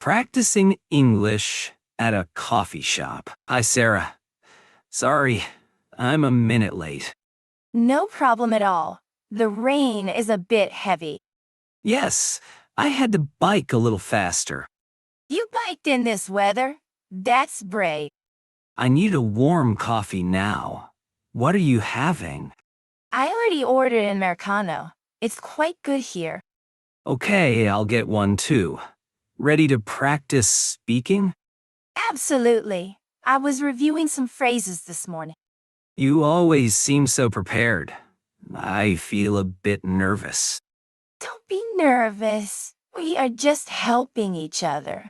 Practicing English at a coffee shop. Hi, Sarah. Sorry, I'm a minute late. No problem at all. The rain is a bit heavy. Yes, I had to bike a little faster. You biked in this weather? That's brave. I need a warm coffee now. What are you having? I already ordered an Americano. It's quite good here. Okay, I'll get one too. Ready to practice speaking? Absolutely. I was reviewing some phrases this morning. You always seem so prepared. I feel a bit nervous. Don't be nervous. We are just helping each other.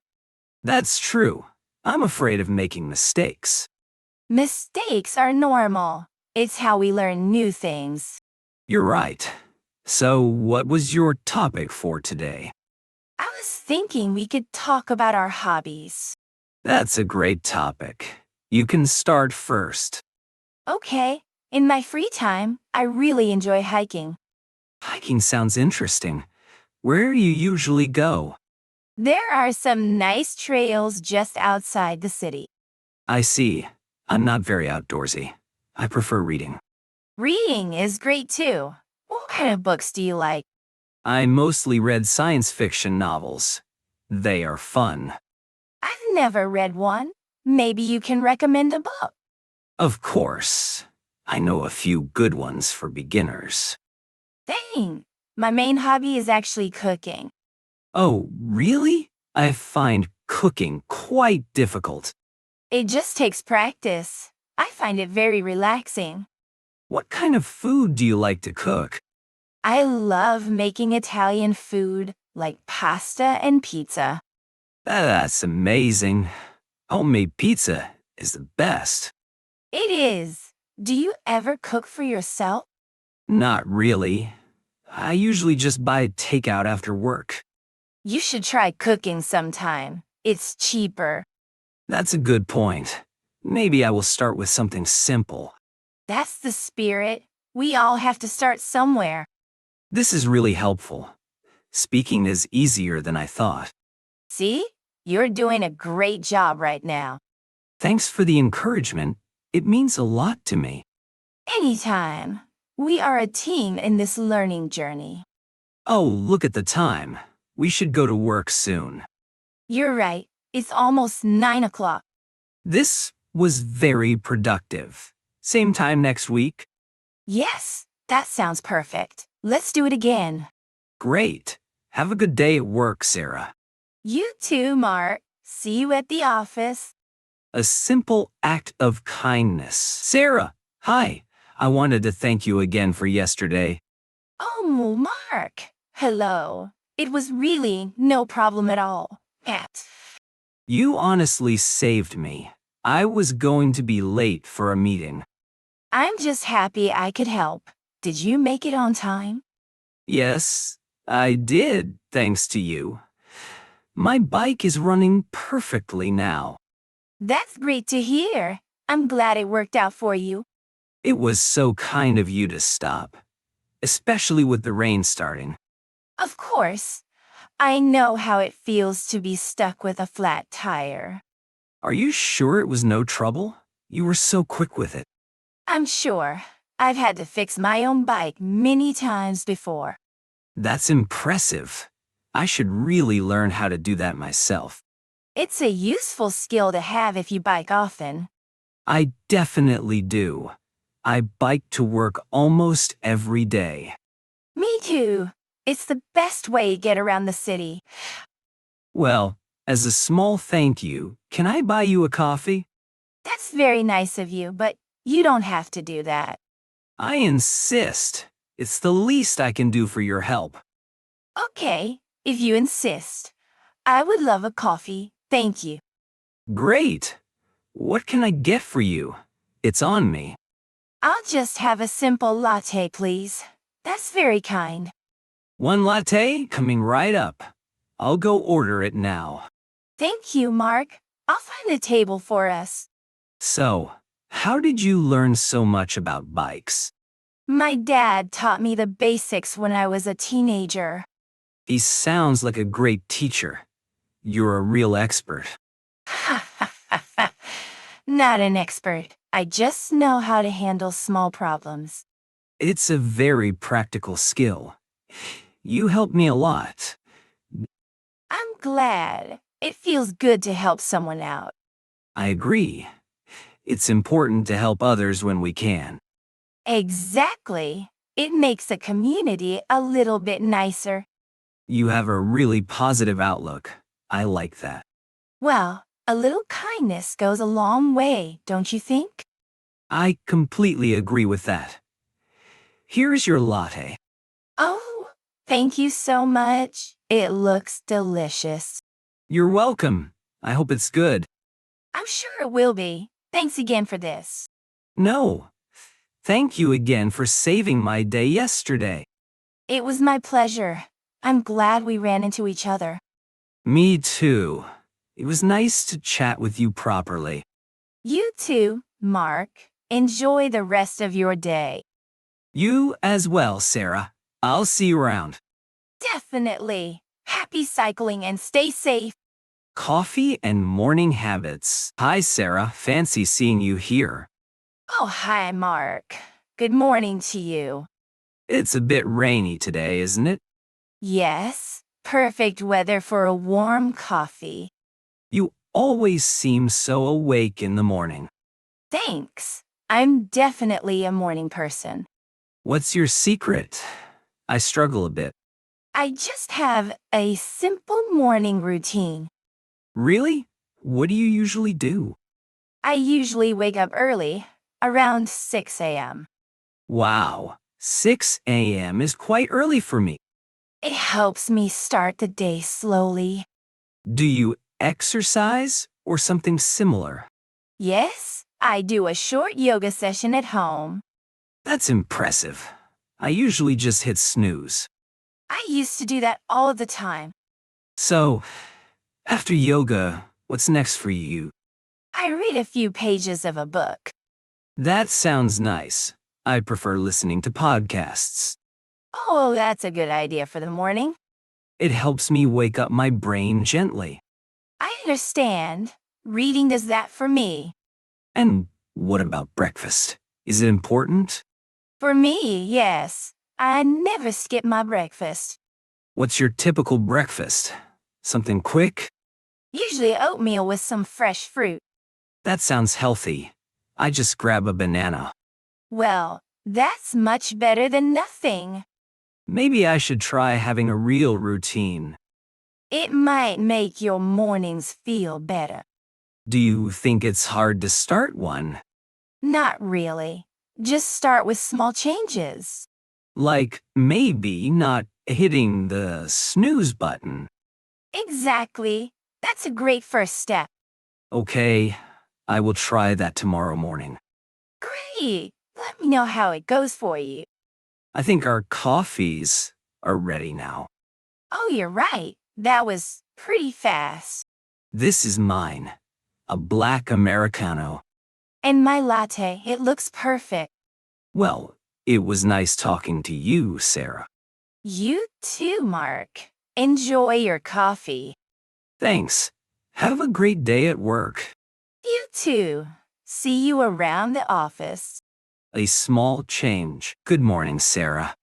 That's true. I'm afraid of making mistakes. Mistakes are normal. It's how we learn new things. You're right. So, what was your topic for today? I was thinking we could talk about our hobbies. That's a great topic. You can start first. Okay, in my free time, I really enjoy hiking. Hiking sounds interesting. Where do you usually go? There are some nice trails just outside the city. I see. I'm not very outdoorsy. I prefer reading. Reading is great too. What kind of books do you like? I mostly read science fiction novels. They are fun. I've never read one. Maybe you can recommend a book. Of course. I know a few good ones for beginners. Dang, my main hobby is actually cooking. Oh, really? I find cooking quite difficult. It just takes practice. I find it very relaxing. What kind of food do you like to cook? I love making Italian food like pasta and pizza. That's amazing. Homemade pizza is the best. It is. Do you ever cook for yourself? Not really. I usually just buy takeout after work. You should try cooking sometime. It's cheaper. That's a good point. Maybe I will start with something simple. That's the spirit. We all have to start somewhere. This is really helpful. Speaking is easier than I thought. See? You're doing a great job right now. Thanks for the encouragement. It means a lot to me. Anytime. We are a team in this learning journey. Oh, look at the time. We should go to work soon. You're right. It's almost 9 o'clock. This was very productive. Same time next week? Yes, that sounds perfect. Let's do it again. Great. Have a good day at work, Sarah. You too, Mark. See you at the office. A simple act of kindness. Sarah, hi. I wanted to thank you again for yesterday. Oh, Mark. Hello. It was really no problem at all. Pat. You honestly saved me. I was going to be late for a meeting. I'm just happy I could help. Did you make it on time? Yes, I did, thanks to you. My bike is running perfectly now. That's great to hear. I'm glad it worked out for you. It was so kind of you to stop, especially with the rain starting. Of course. I know how it feels to be stuck with a flat tire. Are you sure it was no trouble? You were so quick with it. I'm sure. I've had to fix my own bike many times before. That's impressive. I should really learn how to do that myself. It's a useful skill to have if you bike often. I definitely do. I bike to work almost every day. Me too. It's the best way to get around the city. Well, as a small thank you, can I buy you a coffee? That's very nice of you, but you don't have to do that. I insist. It's the least I can do for your help. Okay, if you insist. I would love a coffee, thank you. Great. What can I get for you? It's on me. I'll just have a simple latte, please. That's very kind. One latte coming right up. I'll go order it now. Thank you, Mark. I'll find a table for us. So, how did you learn so much about bikes? My dad taught me the basics when I was a teenager. He sounds like a great teacher. You're a real expert. Ha ha ha ha. Not an expert. I just know how to handle small problems. It's a very practical skill. You help me a lot. I'm glad. It feels good to help someone out. I agree. It's important to help others when we can. Exactly. It makes the community a little bit nicer. You have a really positive outlook. I like that. Well, a little kindness goes a long way, don't you think? I completely agree with that. Here's your latte. Oh, thank you so much. It looks delicious. You're welcome. I hope it's good. I'm sure it will be. Thanks again for this. No. Thank you again for saving my day yesterday. It was my pleasure. I'm glad we ran into each other. Me too. It was nice to chat with you properly. You too, Mark. Enjoy the rest of your day. You as well, Sarah. I'll see you around. Definitely. Happy cycling and stay safe. Coffee and morning habits. Hi, Sarah. Fancy seeing you here. Oh, hi, Mark. Good morning to you. It's a bit rainy today, isn't it? Yes, perfect weather for a warm coffee. You always seem so awake in the morning. Thanks. I'm definitely a morning person. What's your secret? I struggle a bit. I just have a simple morning routine. Really? What do you usually do? I usually wake up early, around 6 a.m. Wow, 6 a.m. is quite early for me. It helps me start the day slowly. Do you exercise or something similar? Yes, I do a short yoga session at home. That's impressive. I usually just hit snooze. I used to do that all the time. So, after yoga, what's next for you? I read a few pages of a book. That sounds nice. I prefer listening to podcasts. Oh, that's a good idea for the morning. It helps me wake up my brain gently. I understand. Reading does that for me. And what about breakfast? Is it important? For me, yes. I never skip my breakfast. What's your typical breakfast? Something quick? Usually oatmeal with some fresh fruit. That sounds healthy. I just grab a banana. Well, that's much better than nothing. Maybe I should try having a real routine. It might make your mornings feel better. Do you think it's hard to start one? Not really. Just start with small changes. Like maybe not hitting the snooze button. Exactly. That's a great first step. Okay, I will try that tomorrow morning. Great. Let me know how it goes for you. I think our coffees are ready now. Oh, you're right. That was pretty fast. This is mine, a black Americano. And my latte, it looks perfect. Well, it was nice talking to you, Sarah. You too, Mark. Enjoy your coffee. Thanks. Have a great day at work. You too. See you around the office. A small change. Good morning, Sarah.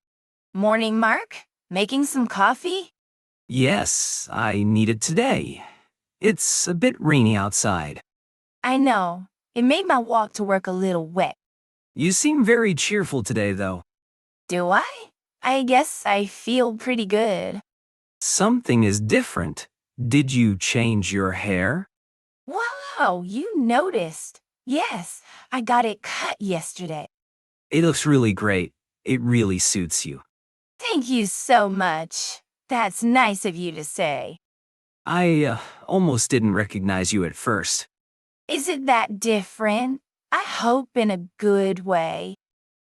Morning, Mark. Making some coffee? Yes, I need it today. It's a bit rainy outside. I know. It made my walk to work a little wet. You seem very cheerful today, though. Do I? I guess I feel pretty good. Something is different. Did you change your hair? Wow, you noticed. Yes, I got it cut yesterday. It looks really great. It really suits you. Thank you so much. That's nice of you to say. I almost didn't recognize you at first. Is it that different? I hope in a good way.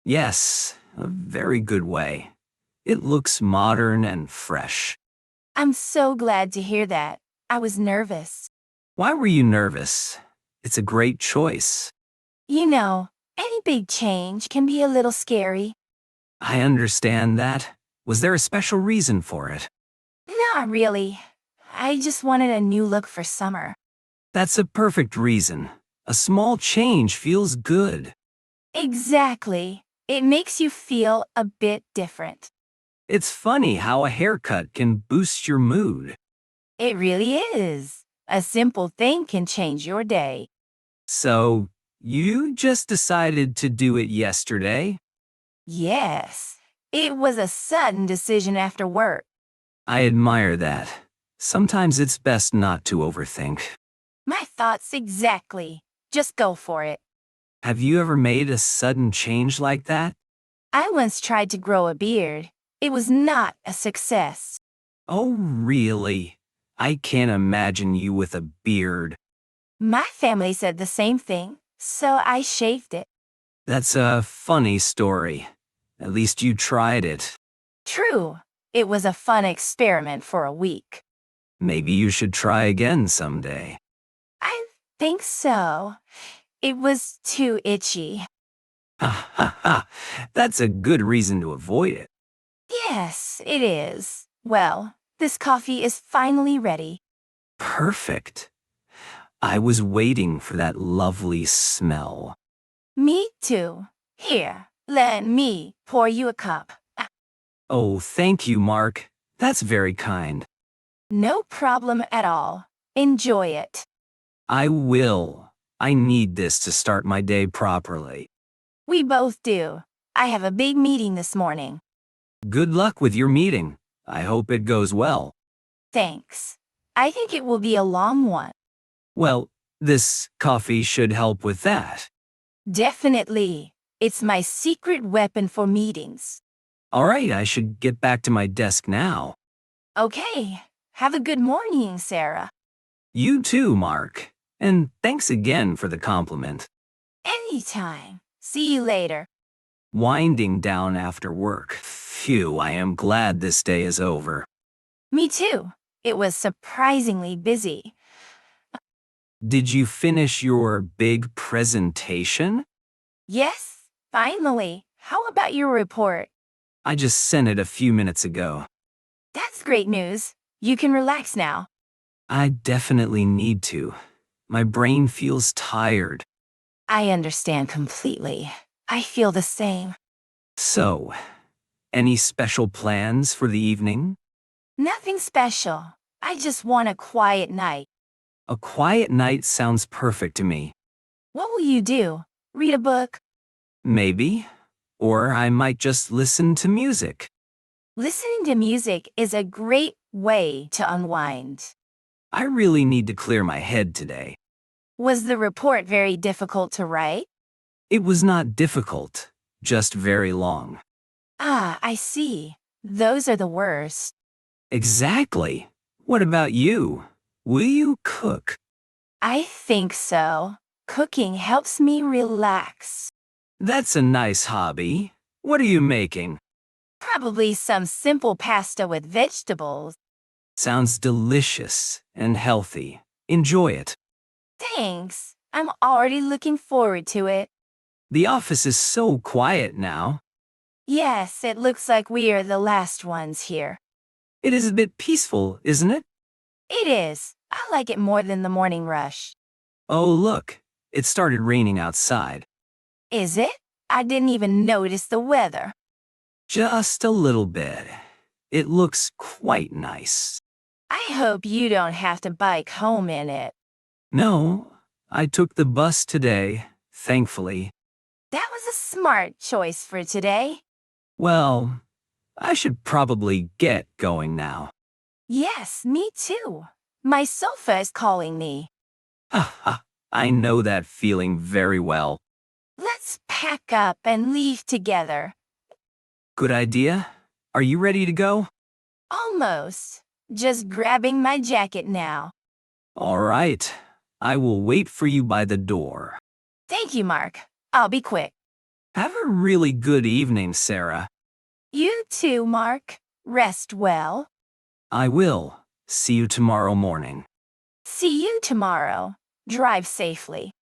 Yes, a very good way. It looks modern and fresh. I'm so glad to hear that. I was nervous. Why were you nervous? It's a great choice. You know, any big change can be a little scary. I understand that. Was there a special reason for it? Not really. I just wanted a new look for summer. That's a perfect reason. A small change feels good. Exactly. It makes you feel a bit different. It's funny how a haircut can boost your mood. It really is. A simple thing can change your day. So, you just decided to do it yesterday? Yes, it was a sudden decision after work. I admire that. Sometimes it's best not to overthink. My thoughts exactly. Just go for it. Have you ever made a sudden change like that? I once tried to grow a beard. It was not a success. Oh, really? I can't imagine you with a beard. My family said the same thing, so I shaved it. That's a funny story. At least you tried it. True, it was a fun experiment for a week. Maybe you should try again someday. I think so. It was too itchy. Ha ha ha. That's a good reason to avoid it. Yes, it is. Well, this coffee is finally ready. Perfect. I was waiting for that lovely smell. Me too. Here, let me pour you a cup. Oh, thank you, Mark. That's very kind. No problem at all. Enjoy it. I will. I need this to start my day properly. We both do. I have a big meeting this morning. Good luck with your meeting. I hope it goes well. Thanks. I think it will be a long one. Well, this coffee should help with that. Definitely. It's my secret weapon for meetings. All right, I should get back to my desk now. Okay. Have a good morning, Sarah. You too, Mark. And thanks again for the compliment. Anytime. See you later. Winding down after work. Phew, I am glad this day is over. Me too. It was surprisingly busy. Did you finish your big presentation? Yes, finally. How about your report? I just sent it a few minutes ago. That's great news. You can relax now. I definitely need to. My brain feels tired. I understand completely. I feel the same. So, any special plans for the evening? Nothing special. I just want a quiet night. A quiet night sounds perfect to me. What will you do? Read a book? Maybe. Or I might just listen to music. Listening to music is a great way to unwind. I really need to clear my head today. Was the report very difficult to write? It was not difficult, just very long. Ah, I see. Those are the worst. Exactly. What about you? Will you cook? I think so. Cooking helps me relax. That's a nice hobby. What are you making? Probably some simple pasta with vegetables. Sounds delicious and healthy. Enjoy it. Thanks. I'm already looking forward to it. The office is so quiet now. Yes, it looks like we are the last ones here. It is a bit peaceful, isn't it? It is. I like it more than the morning rush. Oh, look. It started raining outside. Is it? I didn't even notice the weather. Just a little bit. It looks quite nice. I hope you don't have to bike home in it. No, I took the bus today, thankfully. That was a smart choice for today. Well, I should probably get going now. Yes, me too. My sofa is calling me. Ha ha, I know that feeling very well. Let's pack up and leave together. Good idea. Are you ready to go? Almost. Just grabbing my jacket now. All right. I will wait for you by the door. Thank you, Mark. I'll be quick. Have a really good evening, Sarah. You too, Mark. Rest well. I will. See you tomorrow morning. See you tomorrow. Drive safely.